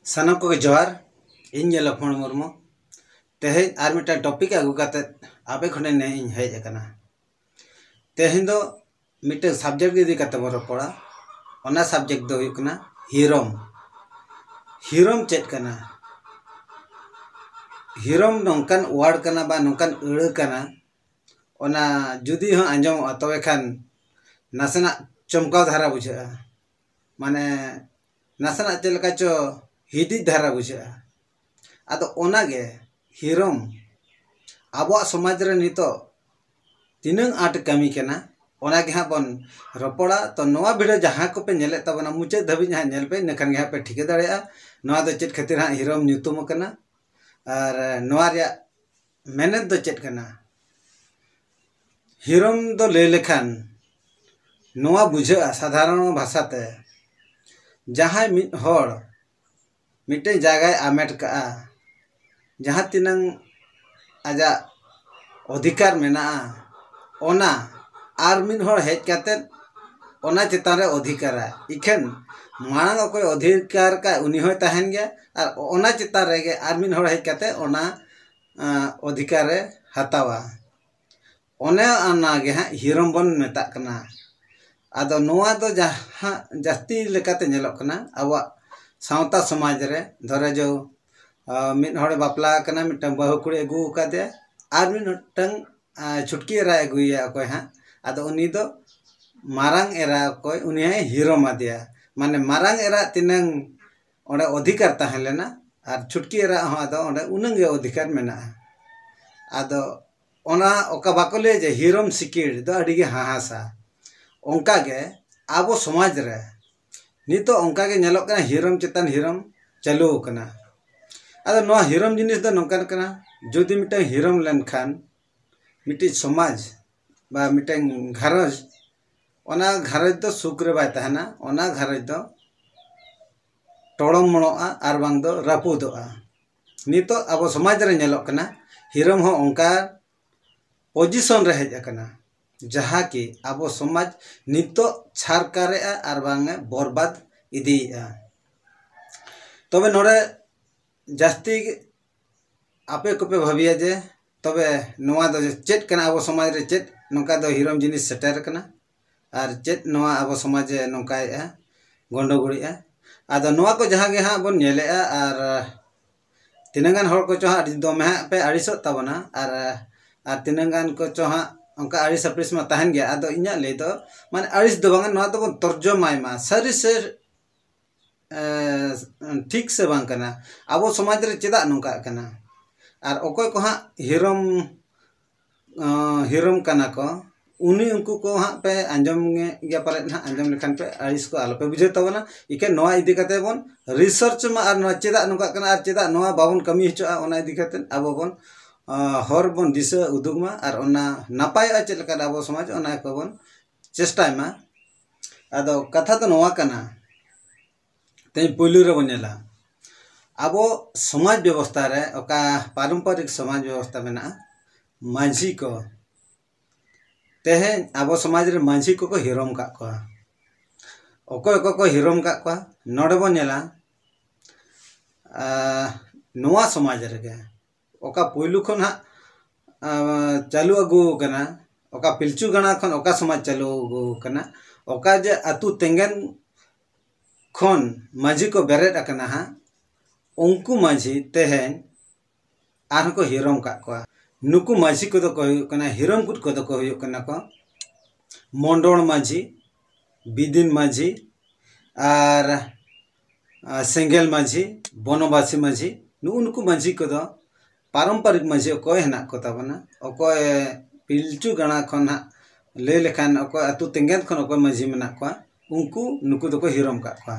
सानम को जोहार इन लक्ष्मण मुर्मू तेहे आर मिटा टॉपिक आगू काते आबे खने ने इन हेज अकना तेहेन दो मिटे सब्जेक्ट इदी काते बो रपड़ा ओना सब्जेक्ट दो हुयुक कना हिरम हिरम चेक कना हिरम नोंकान वार्ड कना बा नोंकान अड़ कना ओना जुदी हो आंजम तबे खान नासना चमकाव धारा बुझा माने नासना चलका चो हिदी धारा बुझा आदो ओनागे हिरम आबो समाज रे नितो तिनंग आट कमी केना ओनागे हा बन रपड़ा तो नवा भिडियो जहां को पे नेले तबना मुचे धबी जहां नेल पे नखन गे पे ठिके दाड़ेया नवा दो चेत खातिर हा हिरम न्यूतुम कना और नवा रे मेहनत दो चेत कना हिरम दो ले लेखान नवा बुझा साधारण भाषा ते जहां मिट होड़ मिटे जगह आमेट का जहां तिनंग आजा अधिकार मेना ओना आर मिन होड़ हेज काते ओना चितान रे अधिकार इखेन मांग कोई अधिकार का उनी होय तहन गया और ओना चितान रे गे आर मिन होड़ हेज काते ओना अधिकार रे हतावा ओने आना गे हिरम बन मेता कना आदो नोआ दो जहां जास्ती लेकाते नेलोक कना आवा सावता समाज रे धरे जो मिट होड़े बापला कना मिटन बहु कुड़ी अगू कादे आर मिटन छुटकी एरा अगुया कोई हां आदो उनी दो मारांग एरा कोई उनी है हिरो मादिया माने मारांग एरा तिनंग ओडे अधिकार ताहें लेना और छुटकी एरा हो आदो ओडे उनंग गे अधिकार मेना आदो ओना ओका बाकोले जे हिरम सिकिर दो अडी गे हाहासा ओंका गे आबो समाज रे नितो ओंका गे नेलोक कना हिरम चितान हिरम चालू कना आदो नो हिरम जिनिस दो नोंकान कना जुदी मिटे हिरम लेनखान मिटी समाज बा मिटे घरज ओना घरज दो सुख रे बाय तहना ओना घरज दो टोड़म मणोआ आर बांग दो रापुदोआ नितो आबो समाज रे नेलोक कना हिरम हो ओंका पोजीशन रे हेज कना जहाँ कि आबो समाज नितो छारकारे आर बांग बर्बाद इदी तबे नोरे जास्ती आपे कोपे भाबिया जे तबे नोआ दो चेत कना आबो समाज रे चेत नोका दो हिरम जिनिस सेटर कना और चेत नोआ आबो समाज नोकाय गोंडो गुड़ी आदो नोआ को जहाँ गे हां बोन नेले और तिनंगान हर को चोहा दोमे पे अड़िसो तबना और तिनंगान को चोहा उनका अड़िस अपरिस मा तहन गया आदो इन्या ले दो माने अड़िस दो बांग नोआ तो बन तर्जमाय मा सरी से ठीक से बांग कना आबो समाज रे चेदा नोका कना और ओकोय को हां हिरम कना को उनी उनको को हां पे आंजम गया पाले ना आंजम लेखान पे अड़िस को आलो पे बुझे तबना इके नोआ इदी कते बन रिसर्च मा और नोआ चेदा नोका कना और चेदा नोआ बाबन कमी हचोआ ओना इदी कते आबो बन हर बन दिशा उदुगमा और ओना नापाय चलका आबो समाज ओना को बन चेष्टाय मा आदो कथा तो नोआ कना ते पुलु रे बनेला आबो समाज व्यवस्था रे ओका पारंपरिक समाज व्यवस्था मेना मांझी को तेहे आबो समाज रे मांझी को हिरम का को ओको को हिरम का को नोडे बनेला नोआ समाज रे गे ओका पुलु खन हा चालू अगु कना ओका पिलचू गणा खन ओका समाज चालू अगु कना ओका जे अतु तेंगन खन मांझी को बेरेट अकना हा उनको मांझी तेहेन आर को हिरम का को नुकु मांझी को को कना हिरम कुट को हो कना को मंडोण मांझी बिदिन मांझी और सेंगेल मांझी बनवासी मांझी नुकु मांझी को पारंपरिक मांझी अकोय हेना को ताबना अकोय पिलचू गणा खन हा ले लेखान अकोय अतु तेंगेन खन अकोय मांझी मेना को उनको नुकु दो को हिरम का को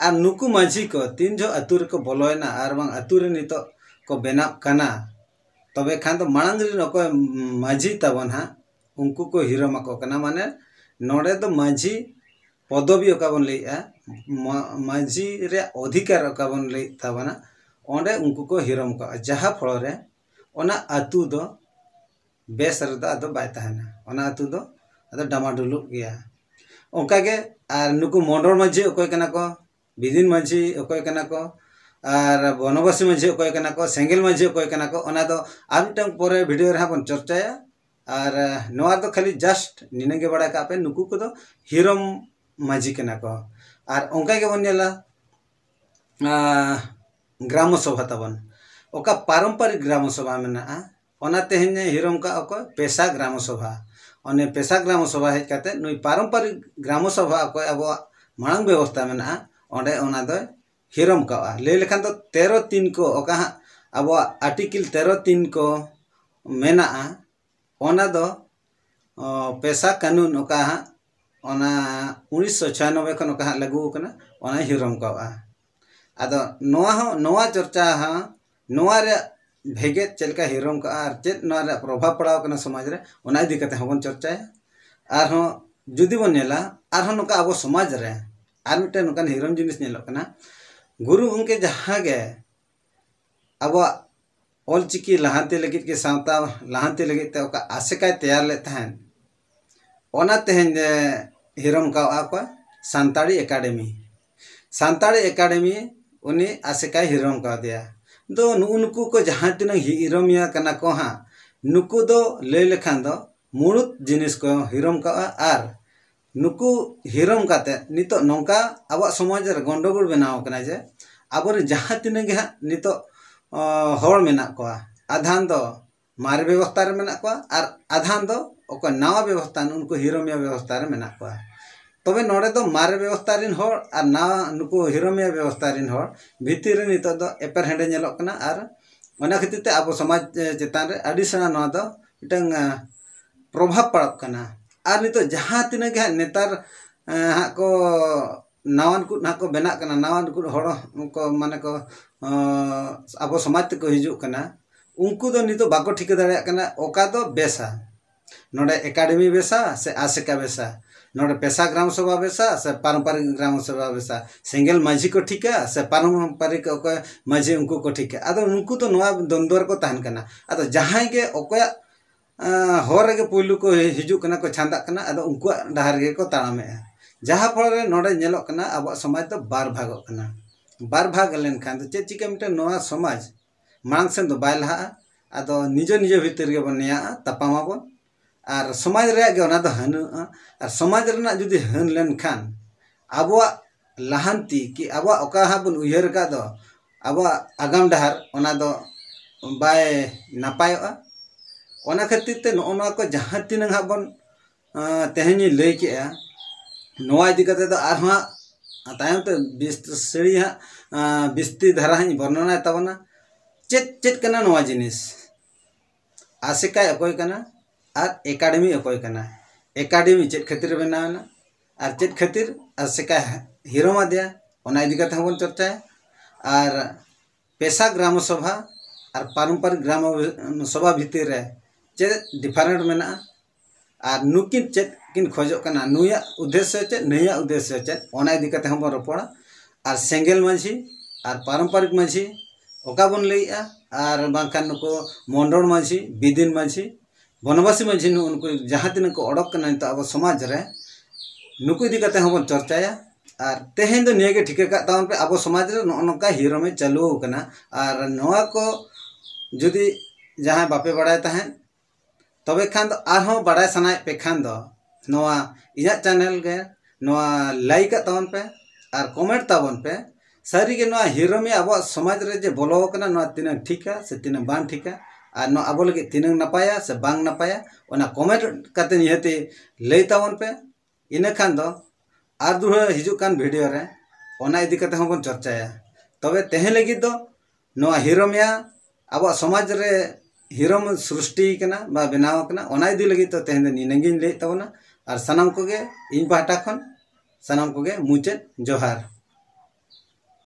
और नुकु मांझी को तीन जो अतु रे को बोलोयना और बांग अतु रे नितो को बेना कना तबे खान तो मांग रे अकोय मांझी ताबन हा उनको को हिरम को कना माने नोडे तो मांझी पदवी ओका बन लेया मांझी रे अधिकार ओका बन ले ताबना ओंडे उनको को हिरम का जहाँ फल रे ओना अतु दो बेस रे दो आदो बाय तहना ओना अतु दो आदो डामाडुलु गया ओंका गे आर नुकु मंडल मांझी ओकोय कना को बिदिन मांझी ओकोय कना को और बनवासी माझी अकय कना को सेंगेल माझी अकय कना को ओना दो आर मिटन परे वीडियो रे बन चर्चाया और नोआ दो खाली जस्ट निने के बड़ा का पे नुकु को दो हिरम माझी कना को और ओंका के बन नेला ग्राम सभा तबन ओका पारंपरिक ग्राम सभा मेना ओना तेहने हिरम का अकय पेशा ग्राम सभा ओने पेशा ग्राम सभा हेज काते नुई पारंपरिक ग्राम सभा अकय अब मांग व्यवस्था मेना ओंडे ओना दो हिरम का ले लेखान तो 13(3) को ओका अब आर्टिकल 13(3) को मेना ओना दो पेशा कानून ओका ओना 1996 खन ओका लागू कना ओना हिरम का आदो नोआ चर्चा नोआ रे भेगे चलका हिरम का और चेत नोआ रे प्रभाव पड़ाव कना समाज रे ओना इदी कते हबन चर्चाया आर हो जुदी बन नेला आर हो नोका अब समाज रे आर मिटे नोकान हिरम जिनिस नेलो कना गुरु उनके जहाँ गे अब ऑलचिकी लहांती लगित के सावता लहांती लगित ते ओका आसेकाय तैयार ले तहन ओना तेहन हिरम का को सांताड़ी एकेडमी उनी आसेकाय हिरम का दिया दो नुकु को जहाँ तीन हिरमिया कना को हाँ नुकु दो ले लेखान दो मुरुत जिनिस को हिरम का आर नुकु हिरम काते नितो नौका अब समाज रे गंडगोल बनाव कना जे अब जहाँ तीन गे नितो हर मेना को आधान दो मारे व्यवस्था रे मेना को और आधान दो ओको नवा व्यवस्था उनको हिरमिया व्यवस्था रे मेना को तबे नोडे दो मारे व्यवस्था रिन हर और नवा नुकु हिरमिया व्यवस्था रिन हर भितिर रे नितो दो एपर हेंडे नेलोक कना और ओना खातिर ते अब समाज चेतान रे आडी सना नवा दो मिटंग प्रभाव पड़क कना और नितो जहाँ तीन गे नेतार हाँ को नावान को ना को बेना कना नावान को हड़ को माने को अब समाज को हिजु कना उनको दो नितो बाको ठिक दाड़े कना ओका दो बेसा नोडे एकेडमी बेसा से आसेका बेसा नोडे पेशा ग्राम सभा बेसा से पारंपरिक ग्राम सभा बेसा सेंगेल माझी को ठिका से पारंपरिक ओका माझी उनको को ठिका आदो उनको तो नोआ द्वंद्व को तहन कना आदो जहाँ गे ओका हर गे पुलु को हिजु कना को छांदा कना आदो उनको डहार गे को ताड़ामे जहाँ फल रे नोडे नेलोक कना अब समाज तो बार भागोक कना बार भाग लेन खान तो चेक चिका मिटे नोआ समाज मांग सेन दो बाय लहा आदो निजो निजो भीतर गे बनिया तपामा बन और समाज रे गे ओना दो हनु और समाज रेना जुदी हन लेन खान अब लहांती कि अब ओका हा बन उयहर का दो अब आगाम डहार ओना दो बाय नापायोआ ओना खातिर ते नोना को जहाँ तीन हा बन तेहनी लई के नोआ इदी कते दो आर हा तायम ते बिस्ती हाँ बिस्ती धारा हाँ वर्णना तबना चेत चेत कना नोआ जिनिस आसेकाय अकय कना और एकेडमी अकय कना एकेडमी चेत खातिर बनावना और चेत खातिर आसेकाय हिरम आदिया ओना इदी कते हबन चर्चाया और पेशा ग्राम सभा और पारंपरिक ग्राम सभा भितर रे चेत डिफरेंट मेना और नुकिन चेत किन खोजो कना नुया उद्देश्य चेत नया उद्देश्य चेत ओना इदी कते हबन रोपड़ा और सेंगेल माझी और पारंपरिक माझी ओका बन लईआ और बांखान नुको मंडल माझी बिदिन माझी बनवासी माझी उनको जहाँ तीन को अड़क कना तो अब समाज रे नुको इदी कते हबन चर्चाया और तेहेन दो निये गे ठिके का तावन पे अब समाज रे नोका हिरमे चालू कना और नोआ को जुदी जहाँ बापे बड़ाय तहन तबे खान दो आरहों बड़ाय सनाय पे खान दो नोआ इया चैनल गे नोआ लाइक तावन पे और कमेंट तावन पे सारी के नोआ हिरमे अब समाज रे जे बोलो कना नोआ तीन ठीका से तीन बांग ठीका और नोआ अब लगे तीन नपाया से बांग नपाया ओना कमेंट कते निहते लई तावन पे इना खान दो आर दुह हिजु कान वीडियो रे ओना इदी कते हबन चर्चाया तबे तेहे लगी दो नोआ हिरमिया अब समाज रे हिरम सृष्टि कना बा बनाव कना ओना इदी लगी तो तेहे निनगिन ले तबना और सनाम को गे इन पाटा खन सनाम को गे मुचेत जोहार।